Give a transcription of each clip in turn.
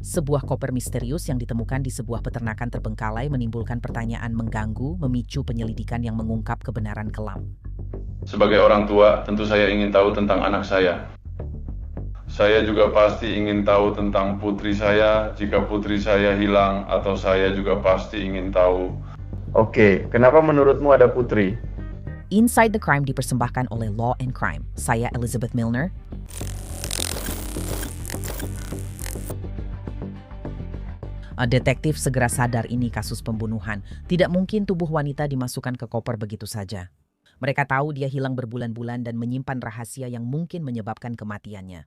Sebuah koper misterius yang ditemukan di sebuah peternakan terbengkalai menimbulkan pertanyaan mengganggu, memicu penyelidikan yang mengungkap kebenaran kelam. Sebagai orang tua, tentu saya ingin tahu tentang anak saya. Saya juga pasti ingin tahu tentang putri saya. Jika putri saya hilang, atau saya juga pasti ingin tahu. Oke, kenapa menurutmu ada putri? Inside the Crime dipersembahkan oleh Law and Crime. Saya Elizabeth Milner. Detektif segera sadar ini kasus pembunuhan. Tidak mungkin tubuh wanita dimasukkan ke koper begitu saja. Mereka tahu dia hilang berbulan-bulan dan menyimpan rahasia yang mungkin menyebabkan kematiannya.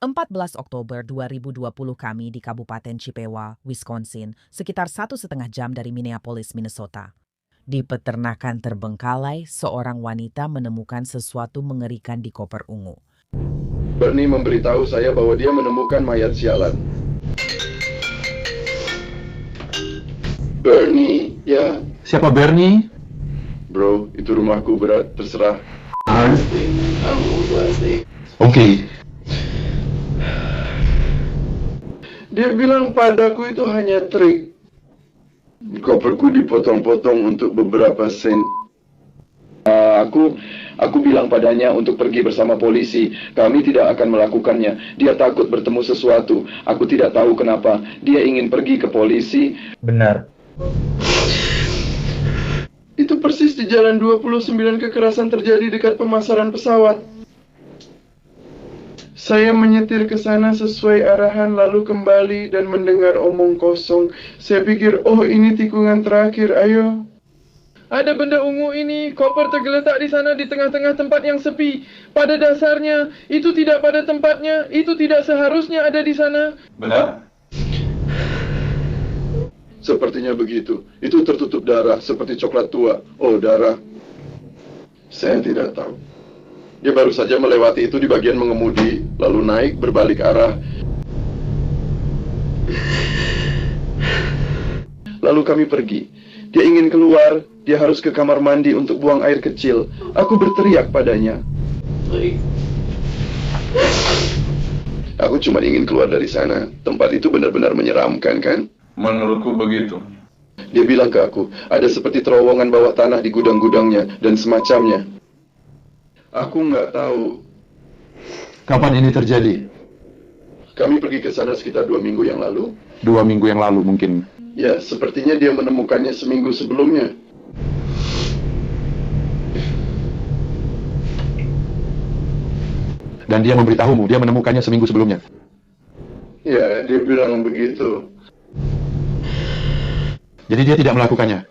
14 Oktober 2020 kami di Kabupaten Chippewa, Wisconsin, sekitar 1,5 jam dari Minneapolis, Minnesota. Di peternakan terbengkalai, seorang wanita menemukan sesuatu mengerikan di koper ungu. Bernie memberitahu saya bahwa dia menemukan mayat sialan. Bernie, ya. Siapa Bernie? Bro, itu rumahku, berat, terserah. Oke. Dia bilang padaku itu hanya trik. Koperku dipotong-potong untuk beberapa sen. Aku bilang padanya untuk pergi bersama polisi. Kami tidak akan melakukannya. Dia takut bertemu sesuatu. Aku tidak tahu kenapa. Dia ingin pergi ke polisi. Benar. Itu persis di jalan 29 kekerasan terjadi dekat pemasaran pesawat. Saya menyetir ke sana sesuai arahan lalu kembali dan mendengar omong kosong. Saya pikir, oh ini tikungan terakhir, ayo. Ada benda ungu ini, koper tergeletak di sana di tengah-tengah tempat yang sepi. Pada dasarnya, itu tidak pada tempatnya, itu tidak seharusnya ada di sana. Benar? Sepertinya begitu. Itu tertutup darah, seperti coklat tua. Oh, darah. Saya tidak tahu. Dia baru saja melewati itu di bagian mengemudi, lalu naik berbalik arah. Lalu kami pergi. Dia ingin keluar, dia harus ke kamar mandi untuk buang air kecil. Aku berteriak padanya. Aku cuma ingin keluar dari sana. Tempat itu benar-benar menyeramkan, kan? Menurutku begitu. Dia bilang ke aku, ada seperti terowongan bawah tanah di gudang-gudangnya dan semacamnya. Aku nggak tahu. Kapan ini terjadi? Kami pergi ke sana sekitar 2 minggu yang lalu. 2 minggu yang lalu mungkin. Ya, sepertinya dia menemukannya seminggu sebelumnya. Dan dia memberitahumu, dia menemukannya seminggu sebelumnya. Ya, dia bilang begitu. Jadi dia tidak melakukannya.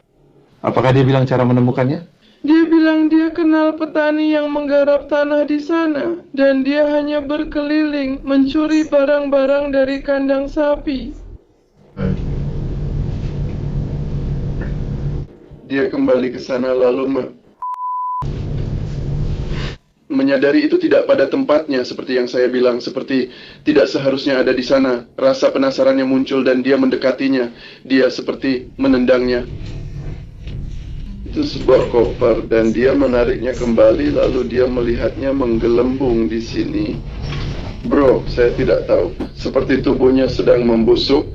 Apakah dia bilang cara menemukannya? Dia bilang dia kenal petani yang menggarap tanah di sana. Dan dia hanya berkeliling mencuri barang-barang dari kandang sapi. Dia kembali ke sana lalu menyadari itu tidak pada tempatnya, seperti yang saya bilang, seperti tidak seharusnya ada di sana. Rasa penasarannya muncul dan dia mendekatinya. Dia seperti menendangnya. Itu sebuah koper dan dia menariknya kembali, lalu dia melihatnya menggelembung di sini. Bro, saya tidak tahu. Seperti tubuhnya sedang membusuk.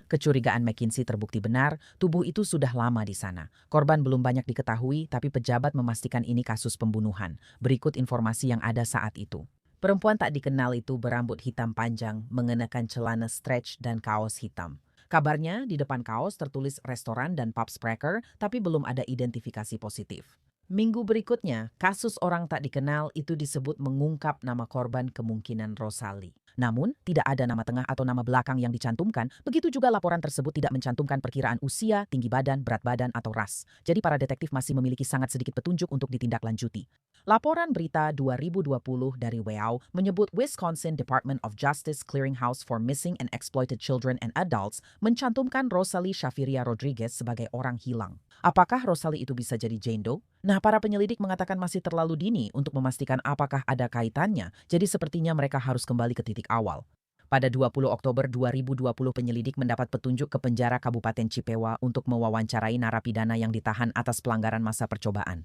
Kecurigaan McKinsey terbukti benar, tubuh itu sudah lama di sana. Korban belum banyak diketahui, tapi pejabat memastikan ini kasus pembunuhan. Berikut informasi yang ada saat itu. Perempuan tak dikenal itu berambut hitam panjang, mengenakan celana stretch dan kaos hitam. Kabarnya di depan kaos tertulis restoran dan pub Sprecher, tapi belum ada identifikasi positif. Minggu berikutnya, kasus orang tak dikenal itu disebut mengungkap nama korban kemungkinan Rosalie. Namun, tidak ada nama tengah atau nama belakang yang dicantumkan, begitu juga laporan tersebut tidak mencantumkan perkiraan usia, tinggi badan, berat badan, atau ras. Jadi para detektif masih memiliki sangat sedikit petunjuk untuk ditindaklanjuti. Laporan berita 2020 dari WOW menyebut Wisconsin Department of Justice Clearinghouse for Missing and Exploited Children and Adults mencantumkan Rosalie Shafiria Rodriguez sebagai orang hilang. Apakah Rosalie itu bisa jadi Jane Doe? Nah, para penyelidik mengatakan masih terlalu dini untuk memastikan apakah ada kaitannya, jadi sepertinya mereka harus kembali ke titik awal. Pada 20 Oktober 2020 penyelidik mendapat petunjuk ke penjara Kabupaten Chippewa untuk mewawancarai narapidana yang ditahan atas pelanggaran masa percobaan.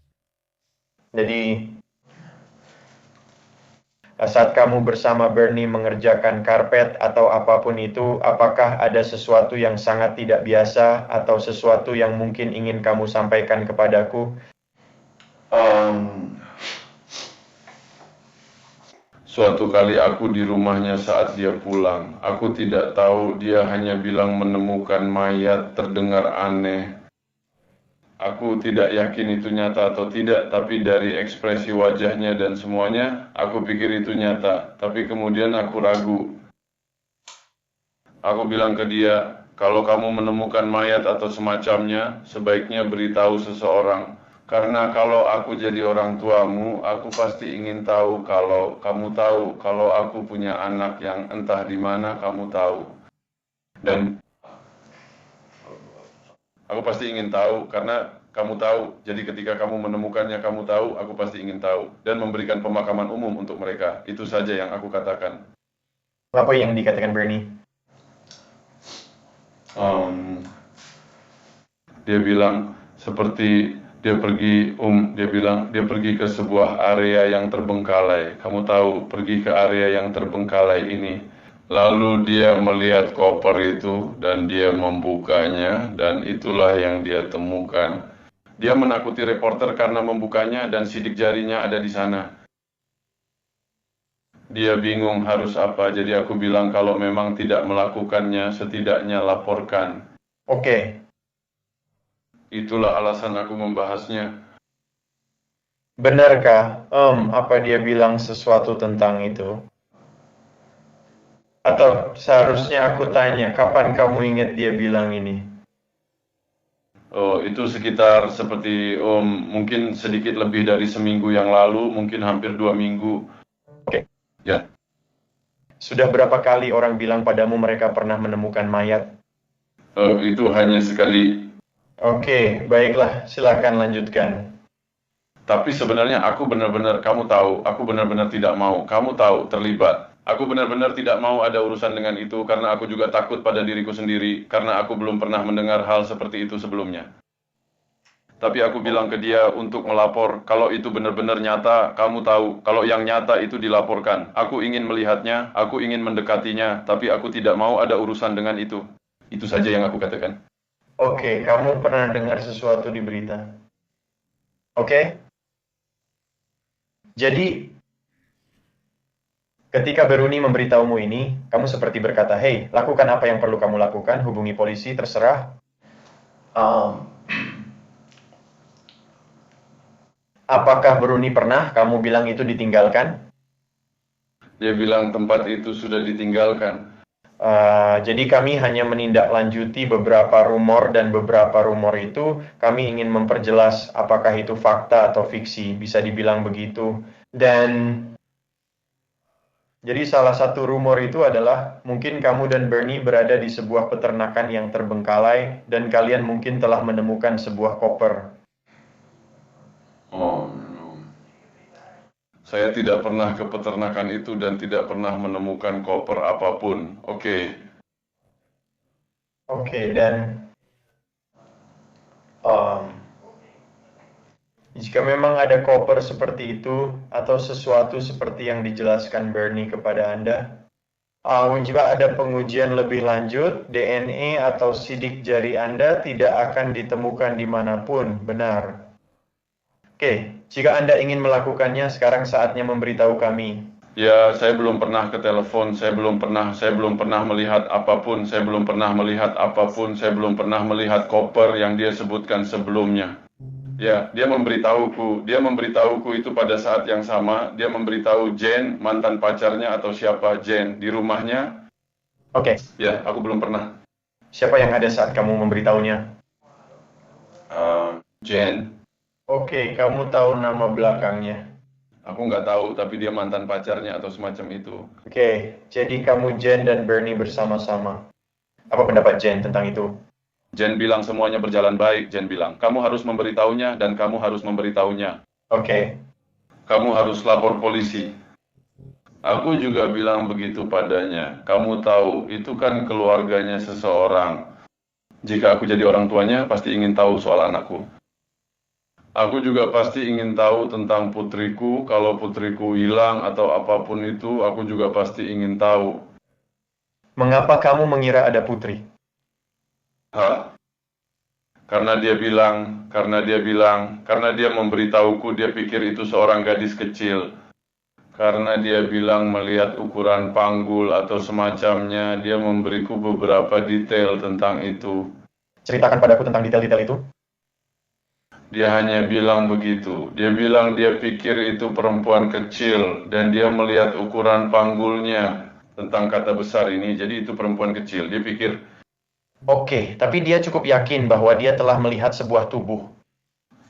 Jadi, Saat kamu bersama Bernie mengerjakan karpet atau apapun itu, apakah ada sesuatu yang sangat tidak biasa atau sesuatu yang mungkin ingin kamu sampaikan kepadaku? Suatu kali aku di rumahnya saat dia pulang. Aku tidak tahu, dia hanya bilang menemukan mayat, terdengar aneh. Aku tidak yakin itu nyata atau tidak, tapi dari ekspresi wajahnya dan semuanya, aku pikir itu nyata. Tapi kemudian aku ragu. Aku bilang ke dia, kalau kamu menemukan mayat atau semacamnya, sebaiknya beritahu seseorang. Karena kalau aku jadi orang tuamu, aku pasti ingin tahu kalau kamu tahu, kalau aku punya anak yang entah di mana kamu tahu. Dan aku pasti ingin tahu karena kamu tahu. Jadi ketika kamu menemukannya, kamu tahu, aku pasti ingin tahu. Dan memberikan pemakaman umum untuk mereka. Itu saja yang aku katakan. Apa yang dikatakan Bernie? Dia bilang seperti dia pergi ke sebuah area yang terbengkalai. Kamu tahu, pergi ke area yang terbengkalai ini. Lalu dia melihat koper itu dan dia membukanya dan itulah yang dia temukan. Dia menakuti reporter karena membukanya dan sidik jarinya ada di sana. Dia bingung harus apa, jadi aku bilang kalau memang tidak melakukannya, setidaknya laporkan. Oke. Itulah alasan aku membahasnya. Benarkah apa dia bilang sesuatu tentang itu? Atau seharusnya aku tanya, kapan kamu ingat dia bilang ini? Oh, itu sekitar seperti mungkin sedikit lebih dari seminggu yang lalu, mungkin hampir 2 minggu. Oke. Ya. Sudah berapa kali orang bilang padamu mereka pernah menemukan mayat? Itu hanya sekali. Oke, baiklah, silakan lanjutkan. Tapi sebenarnya aku benar-benar, kamu tahu, aku benar-benar tidak mau. Kamu tahu, terlibat. Aku benar-benar tidak mau ada urusan dengan itu karena aku juga takut pada diriku sendiri, karena aku belum pernah mendengar hal seperti itu sebelumnya. Tapi aku bilang ke dia untuk melapor, kalau itu benar-benar nyata, kamu tahu, kalau yang nyata itu dilaporkan. Aku ingin melihatnya, aku ingin mendekatinya, tapi aku tidak mau ada urusan dengan itu. Itu saja yang aku katakan. Oke, kamu pernah dengar sesuatu di berita? Oke? Jadi, ketika Beruni memberitahumu ini, kamu seperti berkata, "Hey, lakukan apa yang perlu kamu lakukan, hubungi polisi, terserah." Apakah Beruni pernah kamu bilang itu ditinggalkan? Dia bilang tempat itu sudah ditinggalkan. Jadi kami hanya menindaklanjuti beberapa rumor dan beberapa rumor itu kami ingin memperjelas apakah itu fakta atau fiksi, bisa dibilang begitu. Dan jadi salah satu rumor itu adalah mungkin kamu dan Bernie berada di sebuah peternakan yang terbengkalai dan kalian mungkin telah menemukan sebuah koper. Oh, no. Saya tidak pernah ke peternakan itu dan tidak pernah menemukan koper apapun. Oke, dan jika memang ada koper seperti itu atau sesuatu seperti yang dijelaskan Bernie kepada Anda, jika ada pengujian lebih lanjut, DNA atau sidik jari Anda tidak akan ditemukan dimanapun, benar? Oke, jika Anda ingin melakukannya, sekarang saatnya memberitahu kami. ya saya belum pernah ke telepon, saya belum pernah melihat apapun, saya belum pernah melihat koper yang dia sebutkan sebelumnya. Ya, dia memberitahuku itu pada saat yang sama, dia memberitahu Jane, mantan pacarnya atau siapa Jane, di rumahnya. Oke. Ya, aku belum pernah. Siapa yang ada saat kamu memberitahunya? Jane. Oke, kamu tahu nama belakangnya. Aku nggak tahu, tapi dia mantan pacarnya atau semacam itu. Oke, jadi kamu Jen dan Bernie bersama-sama. Apa pendapat Jen tentang itu? Jen bilang semuanya berjalan baik. Jen bilang, kamu harus memberitahunya dan kamu harus memberitahunya. Oke. Kamu harus lapor polisi. Aku juga bilang begitu padanya. Kamu tahu, itu kan keluarganya seseorang. Jika aku jadi orang tuanya, pasti ingin tahu soal anakku. Aku juga pasti ingin tahu tentang putriku. Kalau putriku hilang atau apapun itu, aku juga pasti ingin tahu. Mengapa kamu mengira ada putri? Hah? Karena dia memberitahuku, dia pikir itu seorang gadis kecil. Karena dia bilang melihat ukuran panggul atau semacamnya, dia memberiku beberapa detail tentang itu. Ceritakan padaku tentang detail-detail itu. Dia hanya bilang begitu. Dia bilang dia pikir itu perempuan kecil dan dia melihat ukuran panggulnya tentang kata besar ini. Jadi itu perempuan kecil. Dia pikir, Oke, tapi dia cukup yakin bahwa dia telah melihat sebuah tubuh.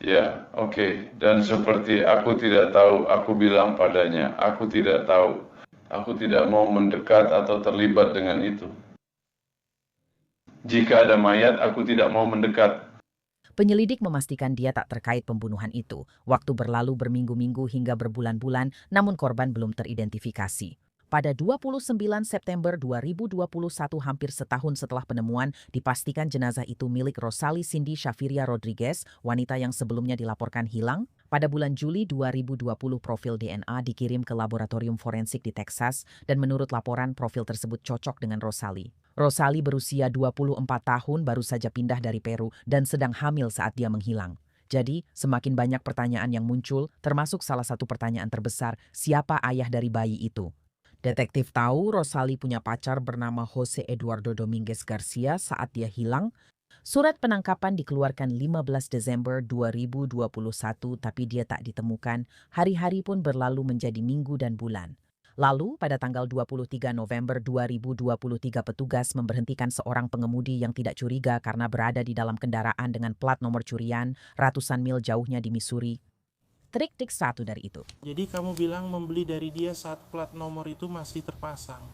ya, oke. Dan seperti aku tidak tahu, aku bilang padanya, aku tidak tahu. Aku tidak mau mendekat atau terlibat dengan itu. Jika ada mayat, aku tidak mau mendekat. Penyelidik memastikan dia tak terkait pembunuhan itu. Waktu berlalu berminggu-minggu hingga berbulan-bulan, namun korban belum teridentifikasi. Pada 29 September 2021, hampir setahun setelah penemuan, dipastikan jenazah itu milik Rosalie Cindy Shafiria Rodriguez, wanita yang sebelumnya dilaporkan hilang. Pada bulan Juli 2020, profil DNA dikirim ke laboratorium forensik di Texas dan menurut laporan profil tersebut cocok dengan Rosalie. Rosalie berusia 24 tahun, baru saja pindah dari Peru dan sedang hamil saat dia menghilang. Jadi, semakin banyak pertanyaan yang muncul, termasuk salah satu pertanyaan terbesar, siapa ayah dari bayi itu? Detektif tahu Rosalie punya pacar bernama Jose Eduardo Dominguez Garcia saat dia hilang. Surat penangkapan dikeluarkan 15 Desember 2021, tapi dia tak ditemukan. Hari-hari pun berlalu menjadi minggu dan bulan. Lalu, pada tanggal 23 November 2023, petugas memberhentikan seorang pengemudi yang tidak curiga karena berada di dalam kendaraan dengan plat nomor curian ratusan mil jauhnya di Missouri. Trik-trik satu dari itu. Jadi kamu bilang membeli dari dia saat plat nomor itu masih terpasang.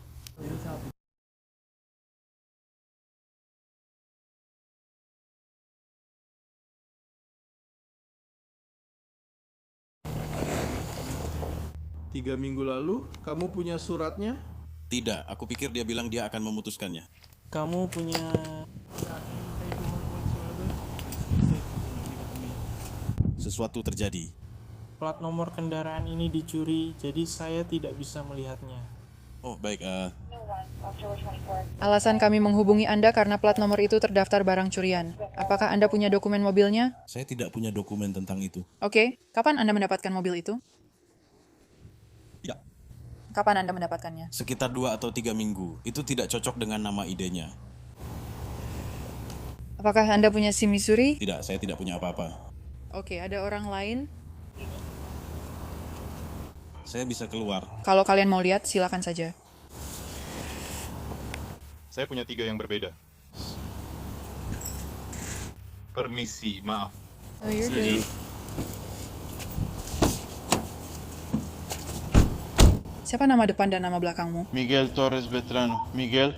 Tiga minggu lalu, kamu punya suratnya? Tidak, aku pikir dia bilang dia akan memutuskannya. Kamu punya... Sesuatu terjadi. Plat nomor kendaraan ini dicuri, jadi saya tidak bisa melihatnya. Oh, baik. Alasan kami menghubungi Anda karena plat nomor itu terdaftar barang curian. Apakah Anda punya dokumen mobilnya? Saya tidak punya dokumen tentang itu. Oke, kapan Anda mendapatkan mobil itu? Ya, Kapan Anda mendapatkannya? sekitar 2 atau 3 minggu. Itu tidak cocok dengan nama idenya. Apakah Anda punya SIM Missouri? Tidak, saya tidak punya apa-apa. Oke, ada orang lain? Saya bisa keluar. Kalau kalian mau lihat, silakan saja. Saya punya 3 yang berbeda. Permisi, maaf. Oh, you're good. Siapa nama depan dan nama belakangmu? Miguel Torres Vetrano. Miguel?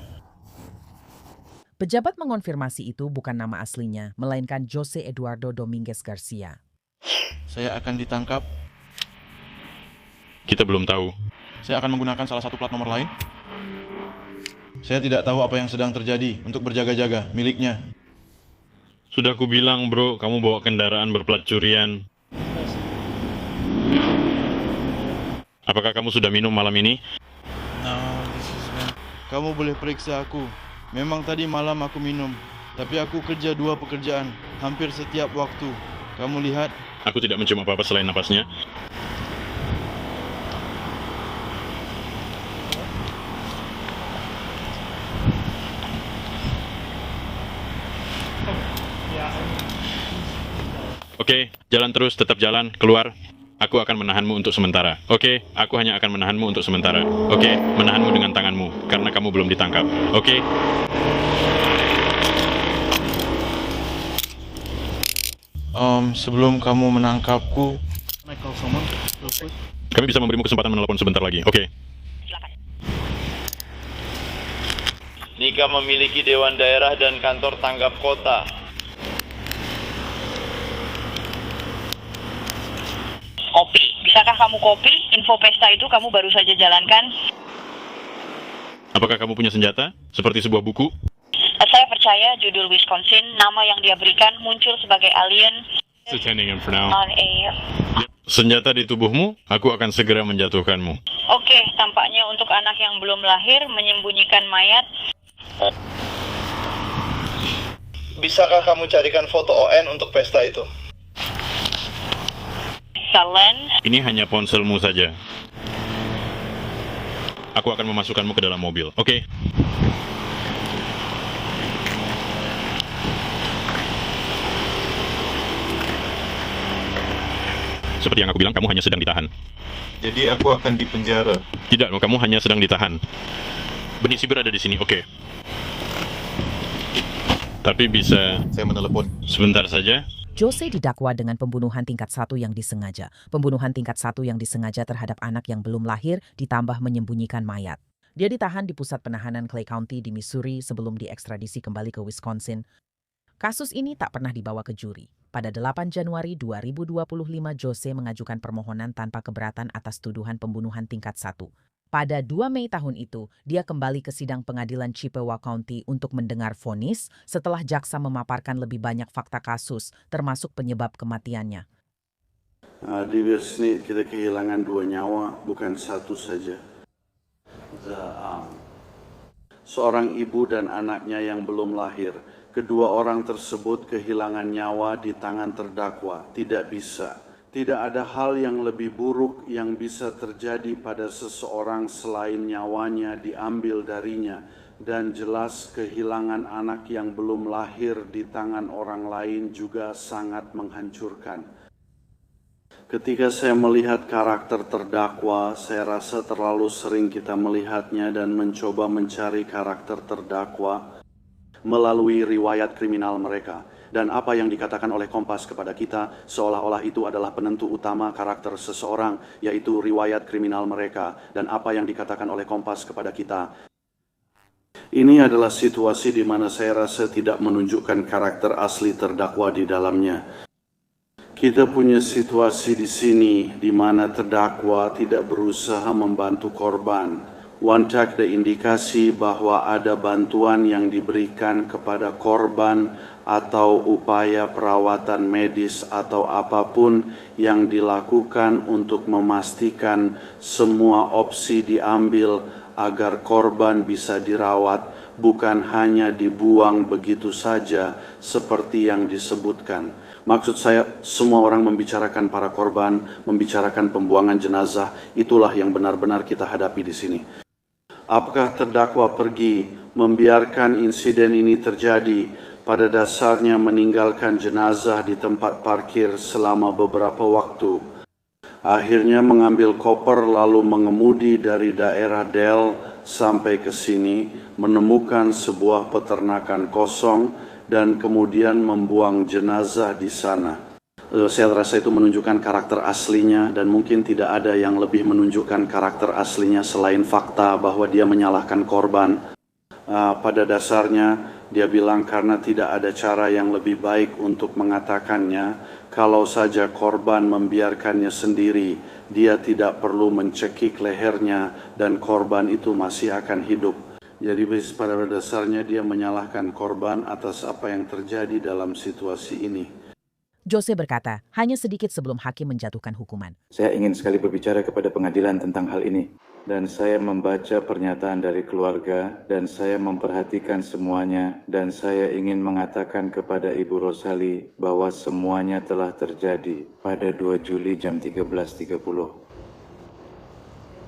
Pejabat mengonfirmasi itu bukan nama aslinya, melainkan Jose Eduardo Dominguez Garcia. Saya akan ditangkap. Kita belum tahu. Saya akan menggunakan salah satu plat nomor lain. Saya tidak tahu apa yang sedang terjadi. Untuk berjaga-jaga, miliknya. Sudah ku bilang, bro, kamu bawa kendaraan berplat curian. Apakah kamu sudah minum malam ini? Kamu boleh periksa aku. Memang tadi malam aku minum. Tapi aku kerja 2 pekerjaan. Hampir setiap waktu. Kamu lihat? Aku tidak mencium apa-apa selain napasnya. Oke, jalan terus, tetap jalan, keluar. Aku akan menahanmu untuk sementara. Oke, aku hanya akan menahanmu untuk sementara. Oke, menahanmu dengan tanganmu, karena kamu belum ditangkap. Oke? Sebelum kamu menangkapku, Kami bisa memberimu kesempatan menelpon sebentar lagi. Oke. Nika memiliki dewan daerah dan kantor tanggap kota. Kopi. Bisakah kamu kopi? Info pesta itu kamu baru saja jalankan? Apakah kamu punya senjata? Seperti sebuah buku? Saya percaya judul Wisconsin, nama yang dia berikan muncul sebagai alien. On air. Senjata di tubuhmu, aku akan segera menjatuhkanmu. Oke, tampaknya untuk anak yang belum lahir menyembunyikan mayat. Bisakah kamu carikan foto ON untuk pesta itu? Salen. Ini hanya ponselmu saja. Aku akan memasukkanmu ke dalam mobil, oke? Seperti yang aku bilang, kamu hanya sedang ditahan. Jadi aku akan dipenjara. Tidak, kamu hanya sedang ditahan. Benih sipir ada di sini, oke. Tapi bisa... Saya menelepon. Sebentar saja. Jose didakwa dengan pembunuhan tingkat 1 yang disengaja. Pembunuhan tingkat 1 yang disengaja terhadap anak yang belum lahir ditambah menyembunyikan mayat. Dia ditahan di pusat penahanan Clay County di Missouri sebelum diekstradisi kembali ke Wisconsin. Kasus ini tak pernah dibawa ke juri. Pada 8 Januari 2025, Jose mengajukan permohonan tanpa keberatan atas tuduhan pembunuhan tingkat 1. Pada 2 Mei tahun itu, dia kembali ke sidang pengadilan Chippewa County untuk mendengar vonis setelah jaksa memaparkan lebih banyak fakta kasus, termasuk penyebab kematiannya. Di sini kita kehilangan 2 nyawa, bukan 1 saja. Seorang ibu dan anaknya yang belum lahir. Kedua orang tersebut kehilangan nyawa di tangan terdakwa. Tidak bisa. Tidak ada hal yang lebih buruk yang bisa terjadi pada seseorang selain nyawanya diambil darinya. Dan jelas kehilangan anak yang belum lahir di tangan orang lain juga sangat menghancurkan. Ketika saya melihat karakter terdakwa, saya rasa terlalu sering kita melihatnya dan mencoba mencari karakter terdakwa melalui riwayat kriminal mereka. Dan apa yang dikatakan oleh Kompas kepada kita seolah-olah itu adalah penentu utama karakter seseorang, yaitu riwayat kriminal mereka. Dan apa yang dikatakan oleh Kompas kepada kita. Ini adalah situasi di mana saya rasa tidak menunjukkan karakter asli terdakwa di dalamnya. Kita punya situasi di sini di mana terdakwa tidak berusaha membantu korban. Wantak ada indikasi bahwa ada bantuan yang diberikan kepada korban atau upaya perawatan medis atau apapun yang dilakukan untuk memastikan semua opsi diambil agar korban bisa dirawat, bukan hanya dibuang begitu saja seperti yang disebutkan. Maksud saya, semua orang membicarakan para korban, membicarakan pembuangan jenazah, itulah yang benar-benar kita hadapi di sini. Apakah terdakwa pergi membiarkan insiden ini terjadi, pada dasarnya meninggalkan jenazah di tempat parkir selama beberapa waktu, akhirnya mengambil koper lalu mengemudi dari daerah Dell sampai ke sini, menemukan sebuah peternakan kosong dan kemudian membuang jenazah di sana. Saya rasa itu menunjukkan karakter aslinya dan mungkin tidak ada yang lebih menunjukkan karakter aslinya selain fakta bahwa dia menyalahkan korban. Pada dasarnya dia bilang karena tidak ada cara yang lebih baik untuk mengatakannya, kalau saja korban membiarkannya sendiri, dia tidak perlu mencekik lehernya dan korban itu masih akan hidup. Jadi pada dasarnya dia menyalahkan korban atas apa yang terjadi dalam situasi ini. Jose berkata, hanya sedikit sebelum hakim menjatuhkan hukuman. Saya ingin sekali berbicara kepada pengadilan tentang hal ini. Dan saya membaca pernyataan dari keluarga, dan saya memperhatikan semuanya, dan saya ingin mengatakan kepada Ibu Rosali bahwa semuanya telah terjadi pada 2 Juli jam 13.30.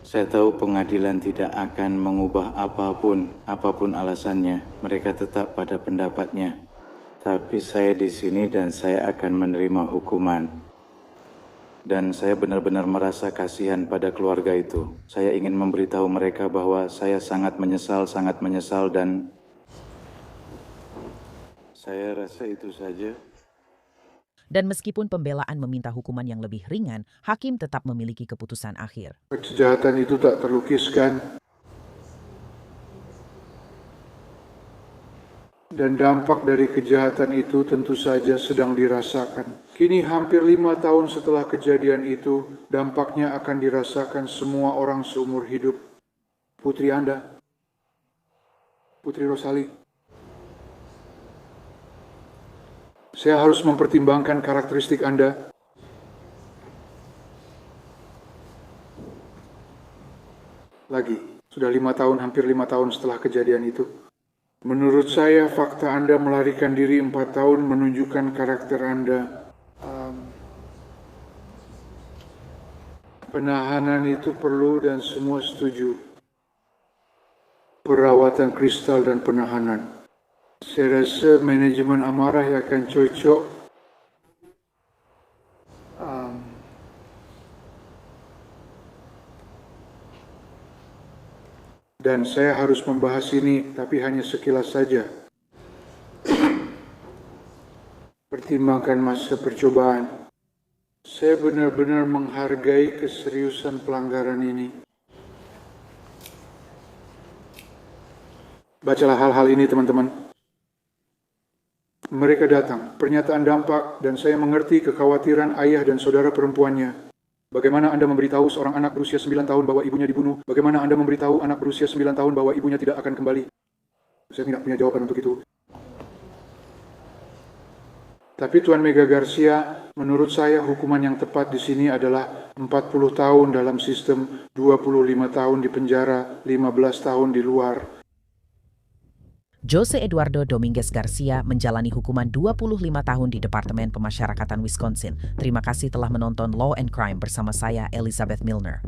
Saya tahu pengadilan tidak akan mengubah apapun alasannya. Mereka tetap pada pendapatnya. Tapi saya di sini dan saya akan menerima hukuman. Dan saya benar-benar merasa kasihan pada keluarga itu. Saya ingin memberitahu mereka bahwa saya sangat menyesal dan saya rasa itu saja. Dan meskipun pembelaan meminta hukuman yang lebih ringan, hakim tetap memiliki keputusan akhir. Kejahatan itu tak terlukiskan. Dan dampak dari kejahatan itu tentu saja sedang dirasakan. Kini hampir 5 tahun setelah kejadian itu, dampaknya akan dirasakan semua orang seumur hidup. Putri Anda, Putri Rosali. Saya harus mempertimbangkan karakteristik Anda. Lagi, sudah 5 tahun, hampir 5 tahun setelah kejadian itu. Menurut saya, fakta Anda melarikan diri 4 tahun menunjukkan karakter Anda. Penahanan itu perlu dan semua setuju. Perawatan kristal dan penahanan. Saya rasa manajemen amarah yang akan cocok. Dan saya harus membahas ini, tapi hanya sekilas saja. Pertimbangkan masa percobaan. Saya benar-benar menghargai keseriusan pelanggaran ini. Bacalah hal-hal ini, teman-teman. Mereka datang, pernyataan dampak, dan saya mengerti kekhawatiran ayah dan saudara perempuannya. Bagaimana Anda memberitahu seorang anak berusia 9 tahun bahwa ibunya dibunuh? Bagaimana Anda memberitahu anak berusia 9 tahun bahwa ibunya tidak akan kembali? Saya tidak punya jawaban untuk itu. Tapi Tuan Mega Garcia, menurut saya hukuman yang tepat di sini adalah 40 tahun dalam sistem, 25 tahun di penjara, 15 tahun di luar. Jose Eduardo Dominguez Garcia menjalani hukuman 25 tahun di Departemen Pemasyarakatan Wisconsin. Terima kasih telah menonton Law and Crime bersama saya, Elizabeth Milner.